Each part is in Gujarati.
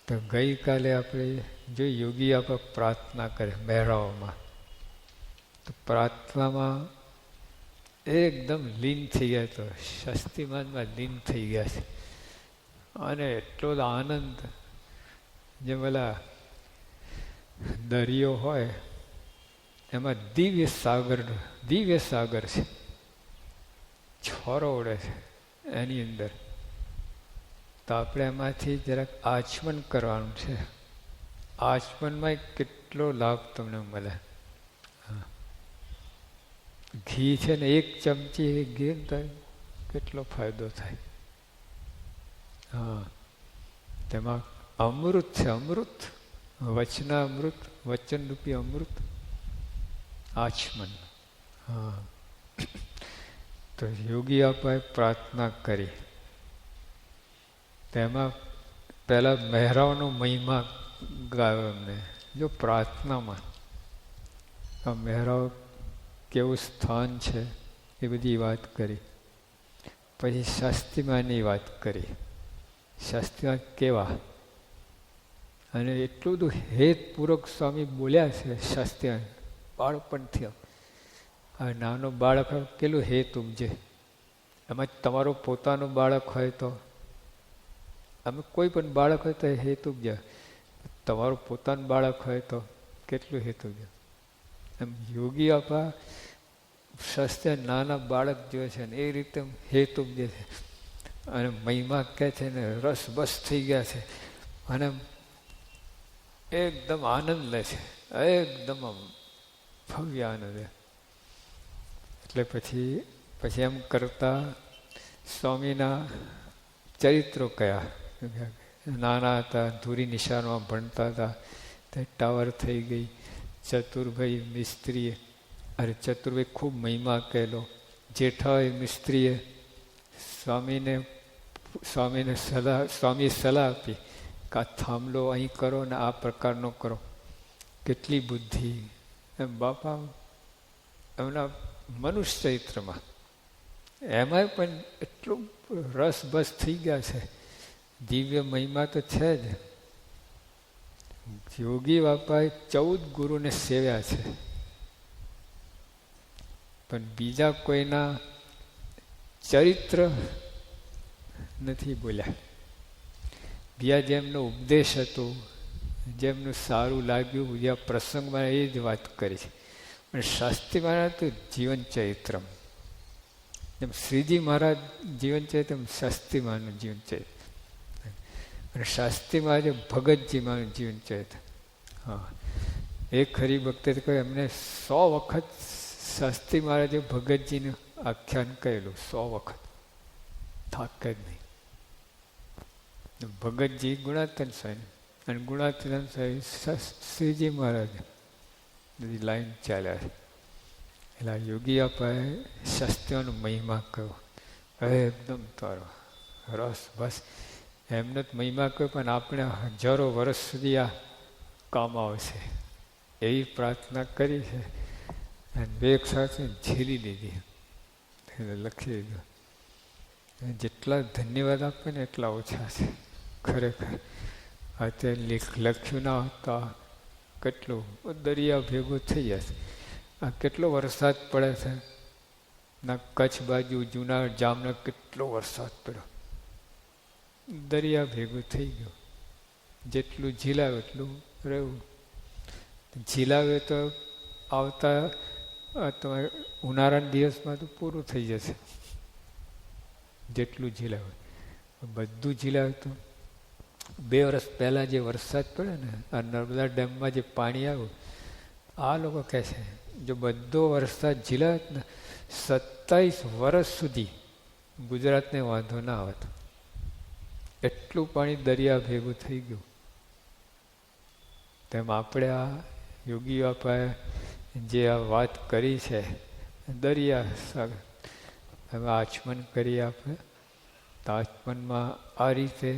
તો ગઈકાલે આપણે જો યોગી આપણે પ્રાર્થના કરે મહેરાઓમાં, તો પ્રાર્થનામાં એકદમ લીન થઈ ગયા, તો શક્તિમાનમાં લીન થઈ ગયા છે. અને એટલો જ આનંદ, જેમ પેલા દરિયો હોય એમાં દિવ્ય સાગર છે, છોરો ઉડે છે એની અંદર. તો આપણે એમાંથી જરાક આચમન કરવાનું છે. આચમનમાં કેટલો લાભ તમને મળે. ઘી છે ને, એક ચમચી ઘી તો કેટલો ફાયદો થાય. હા, તેમાં અમૃત છે, અમૃત, વચના અમૃત, વચનરૂપી અમૃત, આચમન. હા, તો યોગી અપાએ પ્રાર્થના કરી. તેમાં પહેલા મહેરાઓનો મહિમા ગાયો એમને. જો પ્રાર્થનામાં આ મહેરાઓ કેવું સ્થાન છે એ બધી વાત કરી. પછી શાસ્ત્રીમાની વાત કરી. શાસ્ત્રીમાં કેવા, અને એટલું બધું હેતપૂર્વક સ્વામી બોલ્યા છે. શાસ્ત્રી બાળપણથી આ નાનો બાળક કેટલું હેત ઉપજે. એમાં તમારો પોતાનું બાળક હોય તો, અમે કોઈ પણ બાળક હોય તો હેત ઉપજે. તમારું પોતાનું બાળક હોય તો કેટલું હેત ઉપજે. એમ યોગી આપા શાસ્ત્રી નાના બાળક જોયે છે ને એ રીતે હેત ઉપજે છે. અને મહિમા કહે છે ને રસ બસ થઈ ગયા છે. અને એકદમ આનંદ લે છે, એકદમ ભવ્ય આનંદ. એટલે પછી એમ કરતા સ્વામીના ચરિત્રો કયા. નાના હતા, ધૂરી નિશાનમાં ભણતા હતા, તે ટાવર થઈ ગઈ. ચતુરભાઈ મિસ્ત્રીએ, અરે ચતુરભાઈ ખૂબ મહિમા કહેલો. જેઠાભાઈ મિસ્ત્રીએ સ્વામીને સલાહ આપી કે આ થાંભલો અહીં કરો ને આ પ્રકારનો કરો. કેટલી બુદ્ધિ એમ બાપા એમના મનુષ્ય ચરિત્રમાં એમાંય પણ એટલું રસ બસ થઈ ગયા છે. દિવ્ય મહિમા તો છે જ. યોગી બાપાએ 14 ગુરુને સેવ્યા છે, પણ બીજા કોઈના ચરિત્ર નથી બોલ્યા. બીજા જેમનો ઉપદેશ હતો, જેમનું સારું લાગ્યું, બીજા પ્રસંગમાં એ જ વાત કરી છે. પણ શાસ્ત્રી મહારાજ તો જીવન ચરિત્ર, જેમ શ્રીજી મહારાજ જીવન ચરિત્ર, એમ શાસ્ત્રી મહારાજનું જીવન ચરિત્ર. અને શાસ્ત્રી મહારાજે ભગતજી મહારાજનું જીવન ચરિત્ર. હા, એક હરિભક્તે કહ્યું એમને 100 વખત શાસ્ત્રી મહારાજે ભગતજીનું આખ્યાન કરેલું, 100 વખત, થાકે જ નહીં. ભગતજી ગુણાતીતાનંદ સ્વામી અને ગુણાતીતાનંદ સ્વામી શ્રીજી મહારાજ, બધી લાઈન ચાલ્યા છે. એટલે યોગી અપાએ શાસ્ત્રીઓનો મહિમા કહ્યો, એકદમ તારો રસ બસ. એમને જ મહિમા કહ્યો, પણ આપણે હજારો વર્ષ સુધી આ કામ આવશે એવી પ્રાર્થના કરી છે. અને બેગ સાથે ઝીલી દીધી, લખી દીધું. જેટલા ધન્યવાદ આપે ને એટલા ઓછા છે ખરેખર. અત્યારે લખ્યું ના હોતા કેટલું દરિયા ભેગું થઈ જશે. આ કેટલો વરસાદ પડે છે ના, કચ્છ બાજુ, જુનાગઢ, જામનગર કેટલો વરસાદ પડ્યો, દરિયા ભેગું થઈ ગયું. જેટલું ઝીલાવે એટલું રહેવું. ઝીલાવે તો આવતા તમારે ઉનાળાના દિવસમાં તો પૂરું થઈ જશે. જેટલું ઝીલાવે બધું ઝીલાવે તો 2 વર્ષ પહેલાં જે વરસાદ પડ્યો ને, આ નર્મદા ડેમમાં જે પાણી આવ્યું, આ લોકો કહે છે જો બધો વરસાદ ઝીલાવે ને 27 વર્ષ સુધી ગુજરાતને વાંધો ના આવત. એટલું પાણી દરિયા ભેગું થઈ ગયું. તેમ આપણે આ યોગી બાપાએ જે આ વાત કરી છે, દરિયા સાગર, હવે આચમન કરીએ આપણે. તો આચમનમાં આ રીતે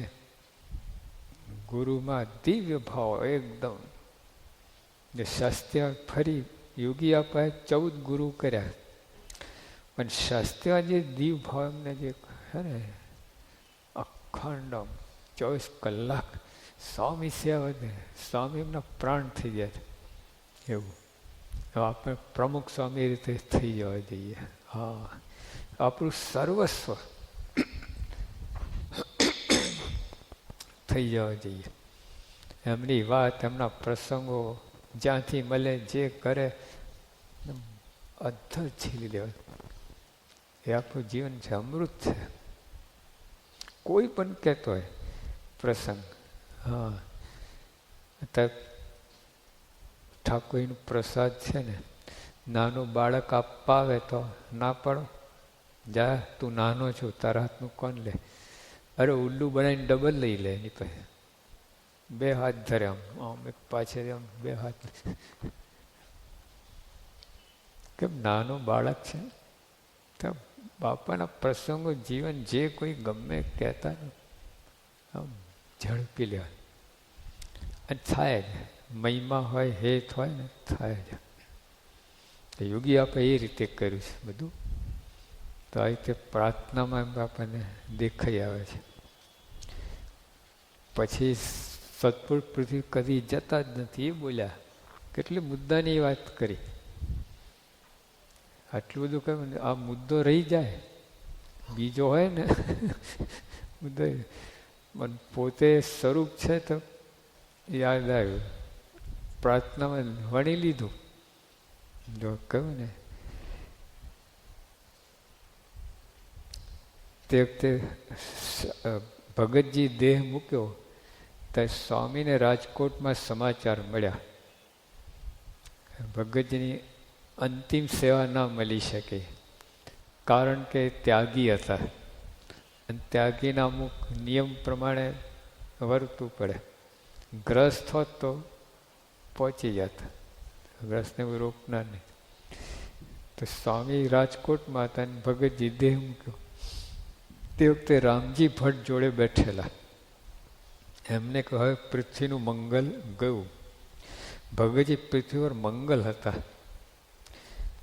ગુરુમાં દિવ્ય ભાવ એકદમ. જે શાસ્ત્રીય ફરી યોગી બાપાએ 14 ગુરુ કર્યા, પણ શાસ્ત્રીય જે દિવ્ય ભાવ એમને જે છે ને, અખંડ 24 કલાક સ્વામી સેવા વધે, સ્વામી એમના પ્રાણ થઈ ગયા છે એવું. આપણે પ્રમુખ સ્વામી રીતે થઈ જવા જોઈએ. હા, આપણું સર્વસ્વ થઈ જવા જોઈએ. એમની વાત, એમના પ્રસંગો જ્યાંથી મળે, જે કરે અધ્ધર છીલી લેવા. એ આપણું જીવન છે, અમૃત છે. કોઈ પણ કહેતો હોય પ્રસંગ, હા, ઠાકોરનો પ્રસાદ છે ને, નાનું બાળક આપવા આવે તો ના પાડો, જા તું નાનો છો, તારા હાથનું કોણ લે? અરે ઉલ્લુ બનાવીને ડબલ લઈ લે એની પાસે. બે હાથ ધરે આમ એક પાછળ આમ બે હાથ. કેમ? નાનો બાળક છે. તો બાપાના પ્રસંગો, જીવન જે કોઈ ગમે કહેતા ને આમ ઝડપી લેવા. અને થાય જ, મહિમા હોય, હેત હોય ને, થાય જ. તો યોગી આપણે એ રીતે કર્યું છે બધું. તો આ રીતે પ્રાર્થનામાં આપણને દેખાઈ આવે છે. પછી સત્પુરુષ પૃથ્વી કદી જતા જ નથી એ બોલ્યા. કેટલી મુદ્દાની વાત કરી. આટલું બધું કહ્યું, આ મુદ્દો રહી જાય, બીજો હોય ને મુદ્દો પોતે સ્વરૂપ છે તો યાદ આવ્યું, પ્રાર્થનામાં વણી લીધું. જો કહ્યું ને તે વખતે ભગતજી દેહ મૂક્યો ત્યારે સ્વામીને રાજકોટમાં સમાચાર મળ્યા. ભગતજીની અંતિમ સેવા ના મળી શકે, કારણ કે ત્યાગી હતા અને ત્યાગીના અમુક નિયમ પ્રમાણે વર્તવું પડે. ગ્રસ્ત હોત તો પહોંચી જતા, ગ્રસ્તને રોકનાર નહીં. તો સ્વામી રાજકોટમાં હતા અને ભગતજી દેહ મૂક્યો. તે વખતે રામજી ભટ્ટ જોડે બેઠેલા. એમને કહ્યું હવે પૃથ્વીનું મંગલ ગયું. ભગતજી પૃથ્વી પર મંગલ હતા.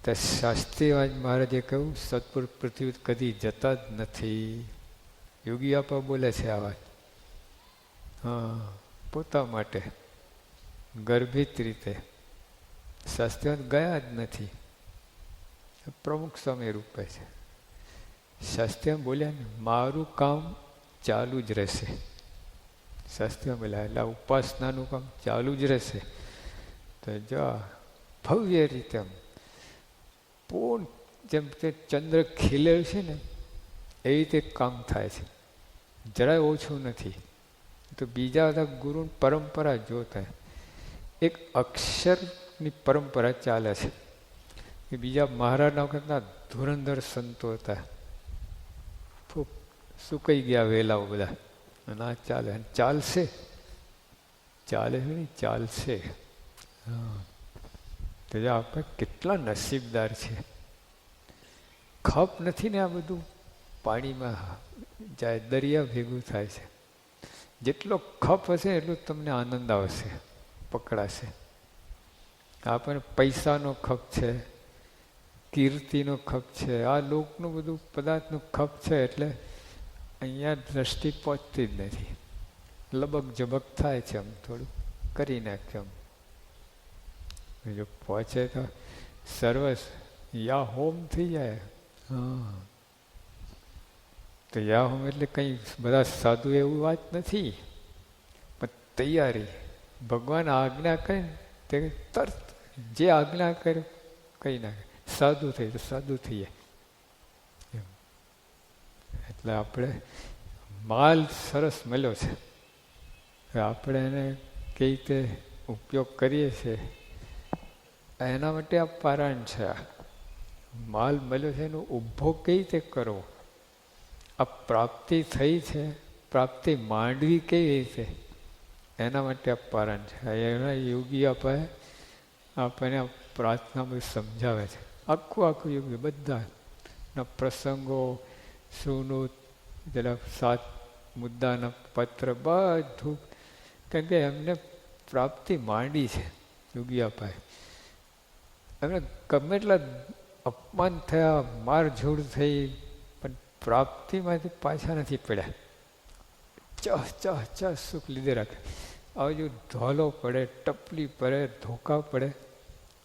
તો શાસ્ત્રીવાજ મહારાજે કહ્યું સત્પુરુષ પૃથ્વી કદી જતા જ નથી. યોગી આપા બોલે છે આ વાત. હા, પોતા માટે ગર્ભિત રીતે શાસ્ત્રીવાદ ગયા જ નથી. પ્રમુખ સ્વામી રૂપે છે. શાસ્ત્રી બોલ્યા ને મારું કામ ચાલુ જ રહેશે. શાસ્ત્રી બોલ્યા એટલે ઉપાસનાનું કામ ચાલુ જ રહેશે. તો જો ભવ્ય રીતે પૂર્ણ જેમ કે ચંદ્ર ખીલેલ છે ને એ રીતે કામ થાય છે, જરાય ઓછું નથી. તો બીજા બધા ગુરુ પરંપરા જોતા એક અક્ષરની પરંપરા ચાલે છે. કે બીજા મહારાજના વખતના ધુરંધર સંતો હતા, સુકાઈ ગયા વેલાઓ બધા, અને આ ચાલે અને ચાલશે, ચાલે છે ને ચાલશે. હા, તો આપણે કેટલા નસીબદાર છે. ખપ નથી ને આ બધું પાણીમાં જાય, દરિયા ભેગું થાય છે. જેટલો ખપ હશે એટલું તમને આનંદ આવશે, પકડાશે. આપણને પૈસાનો ખપ છે, કીર્તિનો ખપ છે, આ લોકનું બધું પદાર્થનું ખપ છે, એટલે અહીંયા દ્રષ્ટિ પહોંચતી જ નથી. લબક જબક થાય છે, આમ થોડું કરી નાખ્યું. જો પહોંચે તો સર્વસ યા હોમ થઈ જાય. હા, તો યા હોમ એટલે કંઈ બધા સાધુ એવું વાત નથી, પણ તૈયારી. ભગવાન આજ્ઞા કરે તે તરત જે આજ્ઞા કરે કંઈ નાખે. સાધુ થઈ તો સાધુ થઈ જાય. એટલે આપણે માલ સરસ મળ્યો છે, આપણે એને કઈ રીતે ઉપયોગ કરીએ છીએ એના માટે આ પારાયણ છે. માલ મળ્યો છે એનો ઉપભોગ કઈ રીતે કરવો, આ પ્રાપ્તિ થઈ છે, પ્રાપ્તિ માંડવી કેવી રીતે, એના માટે આ પારાયણ છે. એના યોગી આપણને પ્રાર્થનામાં સમજાવે છે. આખું યોગી બધાના પ્રસંગો સુનું પેલા 7 મુદ્દાના પત્ર બધું, કારણ કે એમને પ્રાપ્તિ માંડી છે યોગી અપાએ. એમને ગમે એટલા અપમાન થયા, મારઝૂડ થઈ, પણ પ્રાપ્તિમાંથી પાછા નથી પડ્યા. ચહ સુખ લીધે રાખે. હવે જો ધોલો પડે, ટપલી પડે, ધોકા પડે,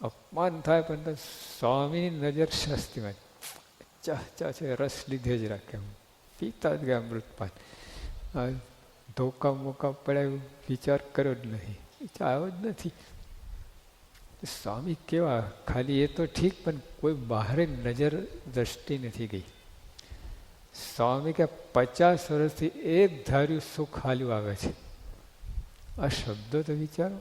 અપમાન થાય, પણ સ્વામીની નજર શાસ્ત્રીમાં ચહ છે, રસ લીધે જ રાખે. પીતા જ ગયા અમૃતપાન. ધોકા મોકા પડે વિચાર કર્યો જ નહીં, આવ્યો જ નથી. સ્વામી કેવા, ખાલી એ તો ઠીક, પણ કોઈ બહારે નજર દ્રષ્ટિ નથી ગઈ. સ્વામી કે 50 વર્ષથી એક ધાર્યું સુખ હાલ્યું આવે છે. આ શબ્દો તો વિચારો.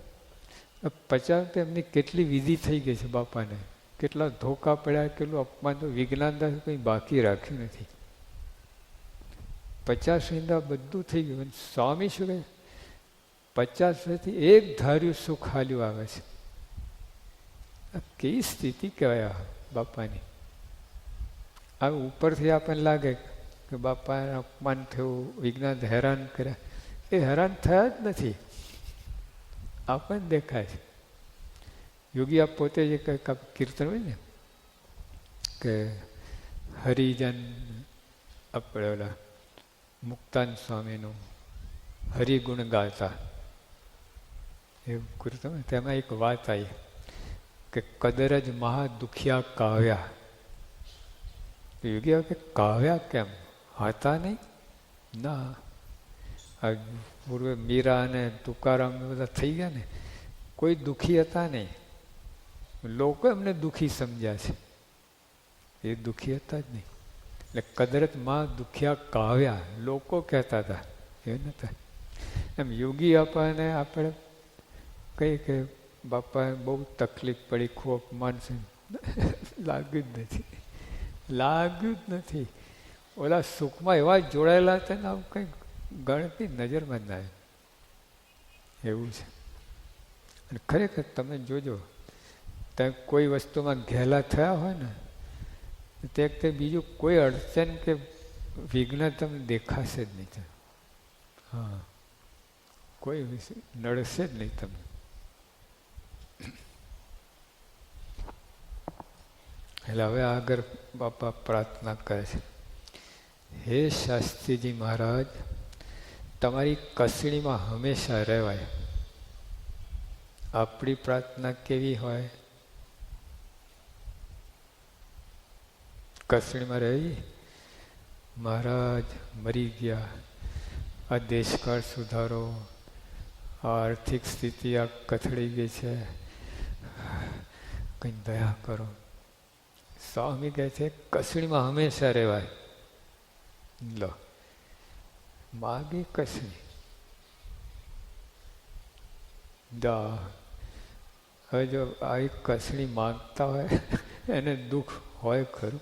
50 તો એમની કેટલી વિધિ થઈ ગઈ છે બાપાને, કેટલા ધોકા પડ્યા, કેટલું અપમાન, વિજ્ઞાન કંઈ બાકી રાખ્યું નથી. 50 બધું થઈ ગયું. સ્વામી શું કહે, 50 વર્ષથી એક ધાર્યું સુખ હાલ્યું આવે છે. આ કેવી સ્થિતિ કહેવાય બાપાની. હવે ઉપરથી આપણને લાગે કે બાપાને અપમાન થયું, વિજ્ઞાન હેરાન કર્યા. એ હેરાન થયા જ નથી, આપણને દેખાય છે. યોગી આપ પોતે જે કંઈક કીર્તન હોય ને કે હરિજન, આપણે ઓલા મુક્તાન સ્વામીનું હરિગુણ ગાતા એવું કીર્તન, તેમાં એક વાત આવી કે કદર જ મહા દુખિયા કાવ્યા. યોગી કે કાવ્યા કેમ હતા નહીં? ના, પૂર્વે મીરા અને તુકારામ બધા થઈ ગયા ને, કોઈ દુઃખી હતા નહીં. લોકો એમને દુઃખી સમજ્યા છે, એ દુઃખી હતા જ નહીં. એટલે કદરત માં દુખિયા કાવ્યા લોકો કહેતા હતા, એ નતા. એમ યોગી આપણને આપણે કઈ કે બાપા બહુ તકલીફ પડી, ખૂબ અપમાન છે, લાગ્યું જ નથી, લાગ્યું જ નથી. ઓલા સુખમાં એવા જોડાયેલા હતા ને, આવું કંઈ ગણતી નજરમાં જ ના આવે એવું છે. અને ખરેખર તમે જોજો, તમે કોઈ વસ્તુમાં ઘેલા થયા હોય ને, તે વખતે બીજું કોઈ અડચણ કે વિઘ્ન તમને દેખાશે જ નહીં. હા, કોઈ નડશે જ નહીં તમને. એટલે હવે આગળ બાપા પ્રાર્થના કરે છે, હે શાસ્ત્રીજી મહારાજ, તમારી કસણીમાં હંમેશા રહેવાય. આપણી પ્રાર્થના કેવી હોય? કસણીમાં રહી, મહારાજ મરી ગયા, આ દેશકાળ સુધારો, આ આર્થિક સ્થિતિ આ કથળી ગઈ છે, કંઈ દયા કરો. સ્વામી કહે છે કસણીમાં હંમેશા રહેવાય. લો, માગી કસણી. હવે જો આવી કસણી માગતા હોય એને દુઃખ હોય ખરું?